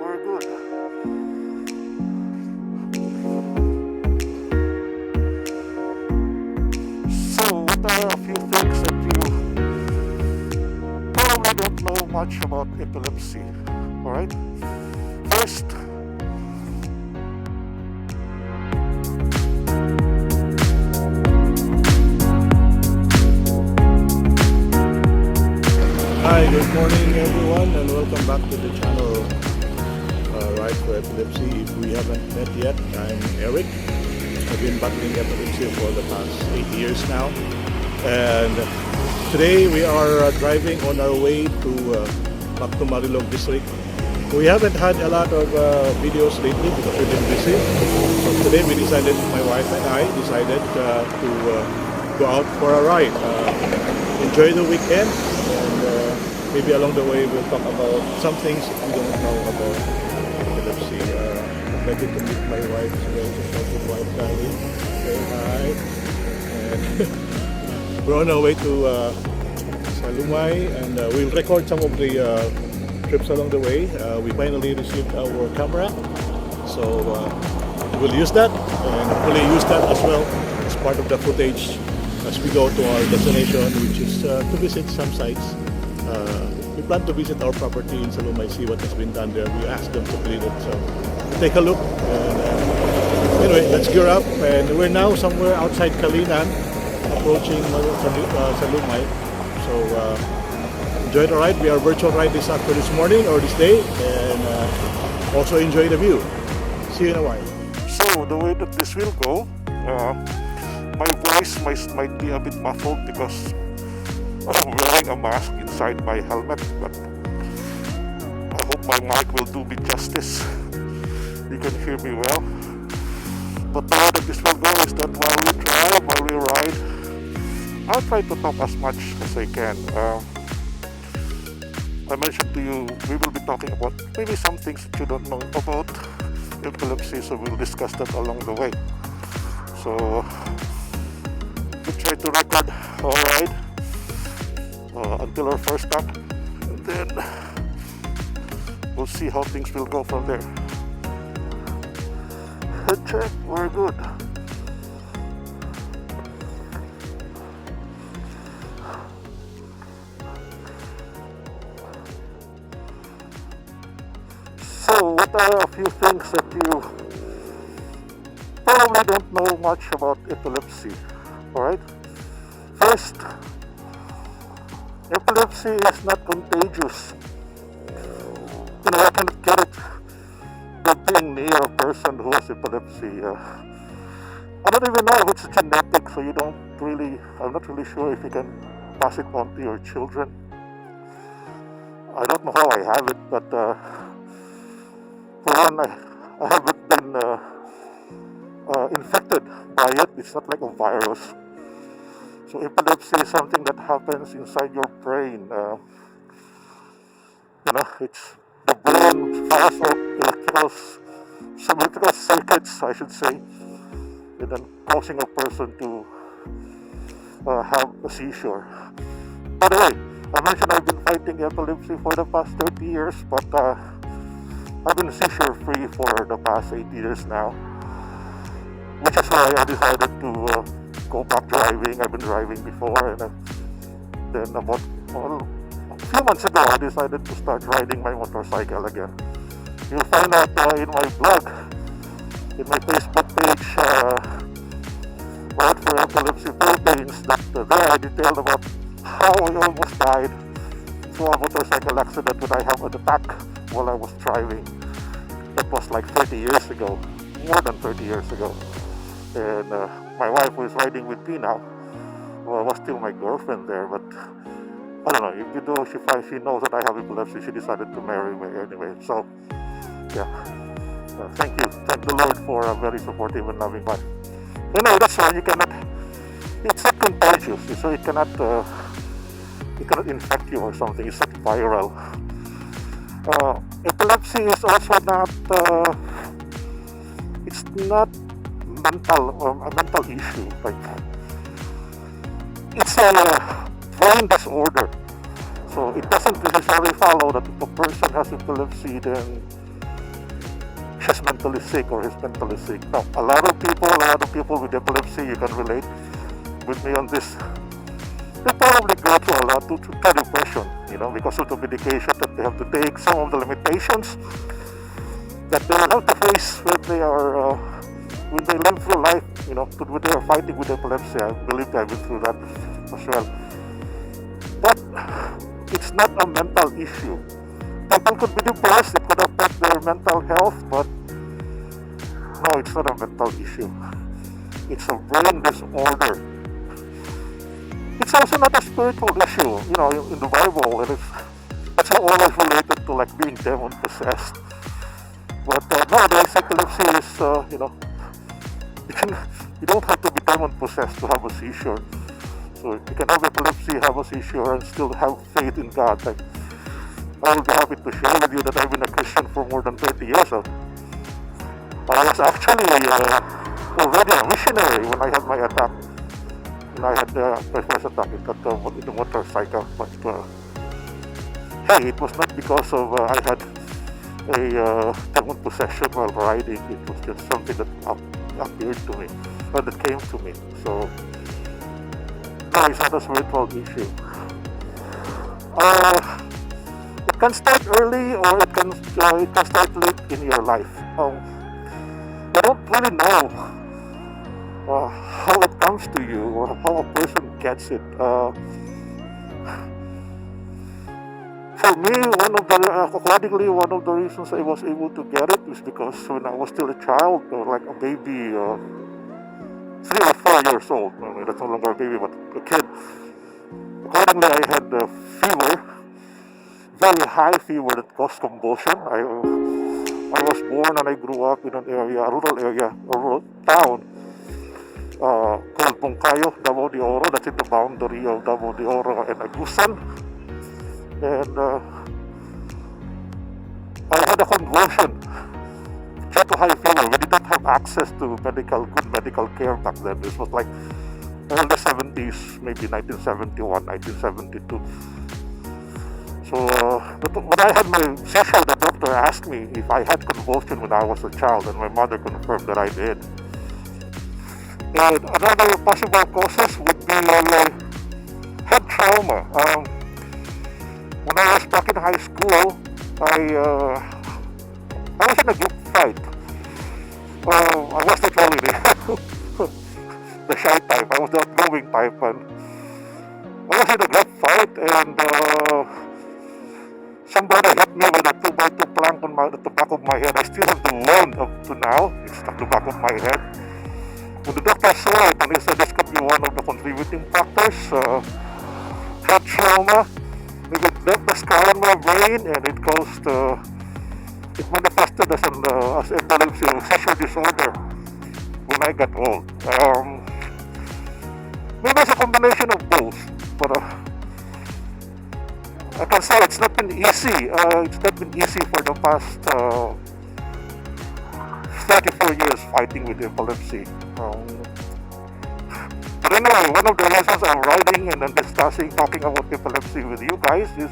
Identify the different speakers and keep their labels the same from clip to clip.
Speaker 1: we're good. So, what are a few things that you probably don't know much about epilepsy? Alright? First,
Speaker 2: Hi, good morning everyone, and welcome back to the channel Right for Epilepsy. If we haven't met yet, I'm Eric. I've been battling epilepsy for the past 8 years now, and today we are driving on our way to back to Marigold district. We haven't had a lot of videos lately because we've been busy. So today my wife and I decided to go out for a ride. Enjoy the weekend, and maybe along the way we'll talk about some things we don't know about epilepsy. I'm ready to meet my wife, my wife Danny. Say hi. And we're on our way to Salumay, and we'll record some of the trips along the way. We finally received our camera, so we'll use that and hopefully use that as well as part of the footage as we go to our destination, which is to visit some sites. We plan to visit our property in Salumay, see what has been done there. We asked them to clean it, so take a look. And anyway, let's gear up, and we're now somewhere outside Kalinan, approaching Salumay. So enjoy the ride. We are virtual ride this morning or this day, and also enjoy the view. See you in a while.
Speaker 1: so the way that this will go, my voice might be a bit muffled because I'm wearing a mask inside my helmet, but I hope my mic will do me justice. You can hear me well. But the way that this will go is that while we ride, I'll try to talk as much as I can. I mentioned to you, we will be talking about maybe some things that you don't know about epilepsy, so we'll discuss that along the way. So we'll try to record our ride until our first stop, and then we'll see how things will go from there. Head check, we're good. So, what are a few things that you probably don't know much about epilepsy? Alright? First, epilepsy is not contagious. You know, I cannot get it by being near a person who has epilepsy. I don't even know if it's genetic, so I'm not really sure if you can pass it on to your children. I don't know how I have it, but for one, I haven't been infected by it. It's not like a virus. So epilepsy is something that happens inside your brain. It's the brain fires up electrical circuits, I should say, and then causing a person to have a seizure. By the way, I mentioned I've been fighting epilepsy for the past 30 years, but I've been seizure free for the past 8 years now, which is why I decided to go back driving. I've been driving before, and then about a few months ago I decided to start riding my motorcycle again. You'll find out in my blog, in my Facebook page, Right for Epilepsy Philippines, that there I detailed about how I almost died through a motorcycle accident when I had an attack while I was driving. That was like 30 years ago, more than 30 years ago. And my wife, who is riding with me now, was still my girlfriend there, but I don't know, even though she knows that I have epilepsy, she decided to marry me anyway. So yeah, thank the Lord for a very supportive and loving wife. Anyway, that's why it's not contagious, so it cannot infect you or something. It's not viral. Epilepsy is also not it's not a mental issue. Like, it's a brain disorder. So it doesn't necessarily follow that if a person has epilepsy, then she's mentally sick or he's mentally sick. Now, a lot of people with epilepsy, you can relate with me on this. They probably go through a lot to depression, because of the medication that they have to take, some of the limitations that they will have to face when they live through life, when they are fighting with epilepsy. I believe I've been through that as well. But it's not a mental issue. People could be depressed, it could affect their mental health, but no, it's not a mental issue. It's a brain disorder. It's also not a spiritual issue, in the Bible, and it's always related to like being demon possessed. But nowadays, epilepsy is, you don't have to be demon possessed to have a seizure. So you can have epilepsy, have a seizure, and still have faith in God. Like, I will be happy to share with you that I've been a Christian for more than 30 years. I was actually already a missionary when I had my attack. When I had my first attack in the motorcycle. But hey, it was not because of I had a demon possession while riding. It was just something that appeared to me, or that came to me. So no, it's not a spiritual issue. It can start early, or it can start late in your life. I don't really know how it comes to you or how a person gets it. For me, accordingly, one of the reasons I was able to get it is because when I was still a child, or like a baby, 3 or 4 years old, that's no longer a baby, but a kid. Accordingly, I had a fever, very high fever that caused convulsion. I was born and I grew up in a rural town called Bongkayo, Davao de Oro. That's in the boundary of Davao de Oro and Agusan. And I had a convulsion due to high fever. We did not have access to good medical care back then. This was like early 70s, maybe 1971, 1972. So when I had my seizure, the doctor asked me if I had convulsion when I was a child, and my mother confirmed that I did. And another possible causes would be head trauma. When I was back in high school, I was in a group fight. I was not really the shy type. I was the outgoing type, and I was in a group fight, and somebody hit me with a 2x2 plank at the back of my head. I still have the wound up to now. It's at the back of my head. When the doctor saw it, and he said this could be one of the contributing factors, head trauma. It left a scar on my brain, and it manifested as epilepsy or seizure disorder when I got old. Maybe it's a combination of both, but I can say it's not been easy. It's not been easy for the past 34 years fighting with epilepsy. But anyway, one of the reasons I'm writing and then talking about epilepsy with you guys is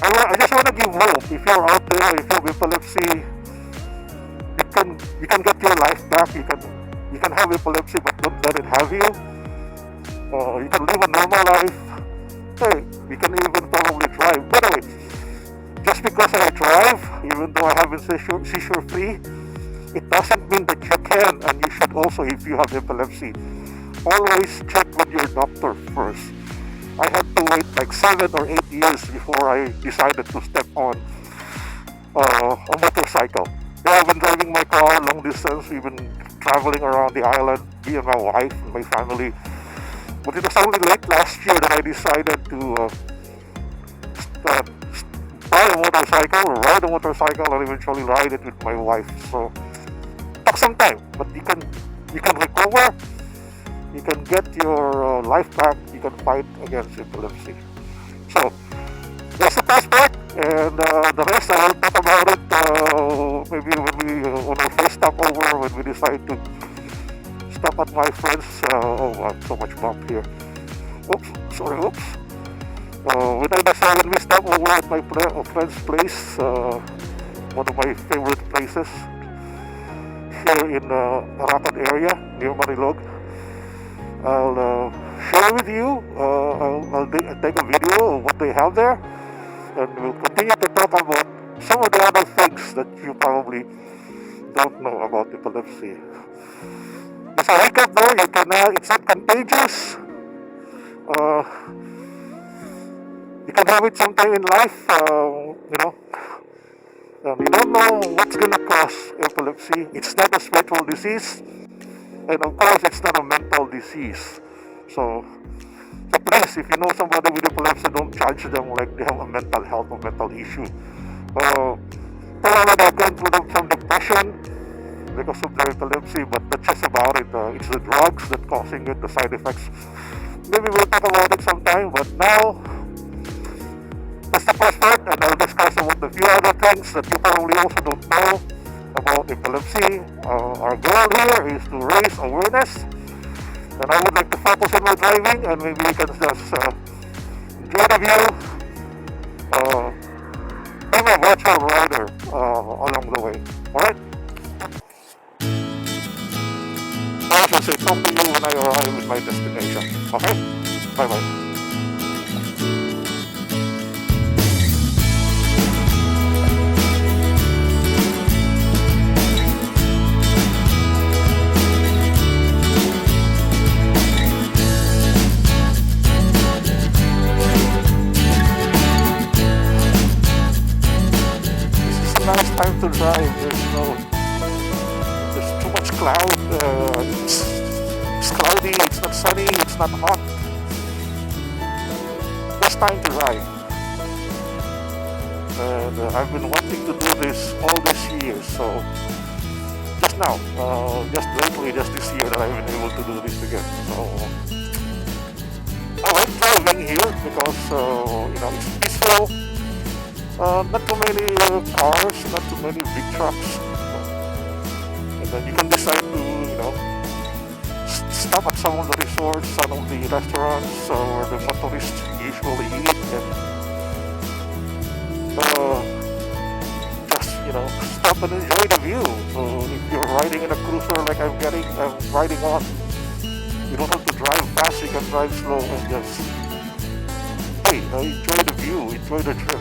Speaker 1: I just want to give hope. If you're out there, if you have epilepsy, you can get your life back. You can have epilepsy, but don't let it have you. You can live a normal life. Hey, you can even probably drive. By the way, just because I drive, even though I haven't seizure free, it doesn't mean that you can, and you should also if you have epilepsy. Always check with your doctor first. I had to wait like 7 or 8 years before I decided to step on a motorcycle. I've been driving my car long distance. We've been traveling around the island, me and my wife and my family. But it was only late last year that I decided to buy a motorcycle, ride a motorcycle, and eventually ride it with my wife. So it took some time, but you can recover. You can get your life back. You can fight against epilepsy. So that's the first part, and the rest I will talk about it maybe when our first stopover, when we decide to stop at my friend's. So much bump here. When we stop over at my friend's place, one of my favorite places here in the Rapid area near Marigold. I'll share with you. I'll take a video of what they have there, and we'll continue to talk about some of the other things that you probably don't know about epilepsy. As a recap though, it's not contagious. You can have it sometime in life, you don't know what's going to cause epilepsy. It's not a spiritual disease, and of course, it's not a mental disease. So please, if you know somebody with epilepsy, don't judge them like they have a mental health or mental issue. Probably they're going through some depression because of their epilepsy, but that's just about it. It's the drugs that causing it, the side effects. Maybe we'll talk about it sometime, but now that's the first part, and I'll discuss about a few other things that you probably also don't know about epilepsy. Our goal here is to raise awareness, and I would like to focus on my driving, and maybe we can just enjoy the view. I'm a virtual rider along the way. Alright? I shall say talk to you when I arrive at my destination. Okay? Bye bye. Nice time to drive. There's too much cloud. It's cloudy. It's not sunny. It's not hot. Best time to drive. And I've been wanting to do this all this year. So just now, just lately, just this year, that I've been able to do this again. So I like driving here because it's peaceful. Not too many cars, not too many big trucks. And then you can decide to, stop at some of the resorts, some of the restaurants where the motorists usually eat, and just, stop and enjoy the view. So if you're riding in a cruiser like I'm riding on, you don't have to drive fast, you can drive slow and just enjoy the view, enjoy the trip.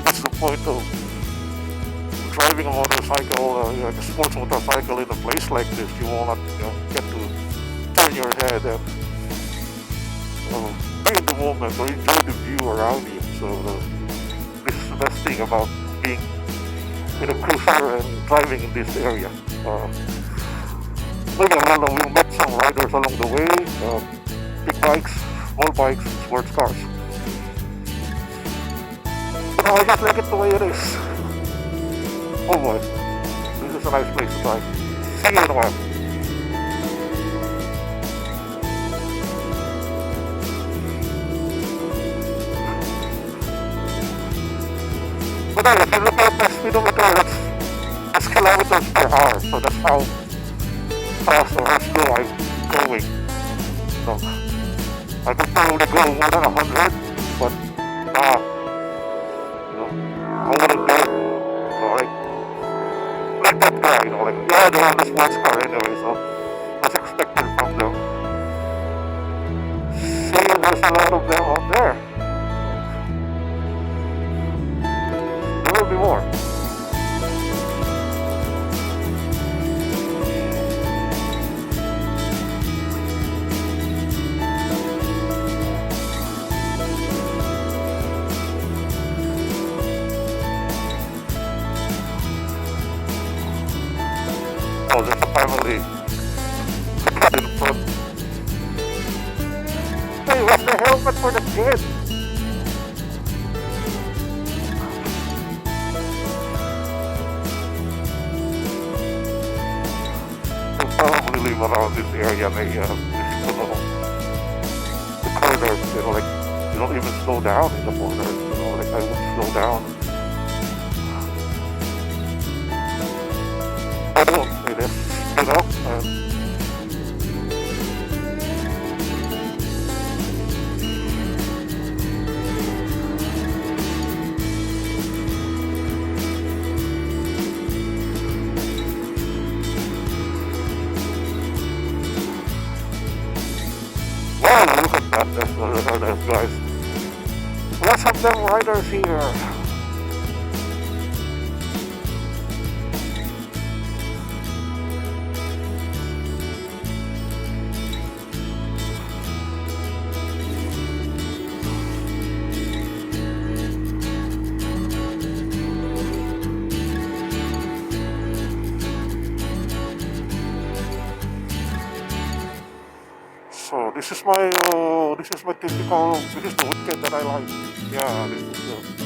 Speaker 1: That's the point of driving a motorcycle, like a sports motorcycle in a place like this. You will not get to turn your head and be in the moment or enjoy the view around you. So this is the best thing about being in a cruiser and driving in this area. We met some riders along the way, big bikes, small bikes, sports cars. I just like it the way it is. Oh boy, this is a nice place to drive. See you in a while. But if you look at the speedometer, that's kilometers per hour, so that's how fast or how slow I'm going. So I could probably go more than 100, but I wouldn't do it. Like that guy, they're on the sports car anyway, so that's expected from them. See, there's a lot of them out there. There will be more. Oh, there's a family in front. Hey, what's the helmet for the kid? They probably live around this area. The corners, you don't even slow down in the corners. I would slow down. I don't say this, That's really nice, guys. Lots of them riders here. So this is my typical, this is the weekend that I like. Yeah, this is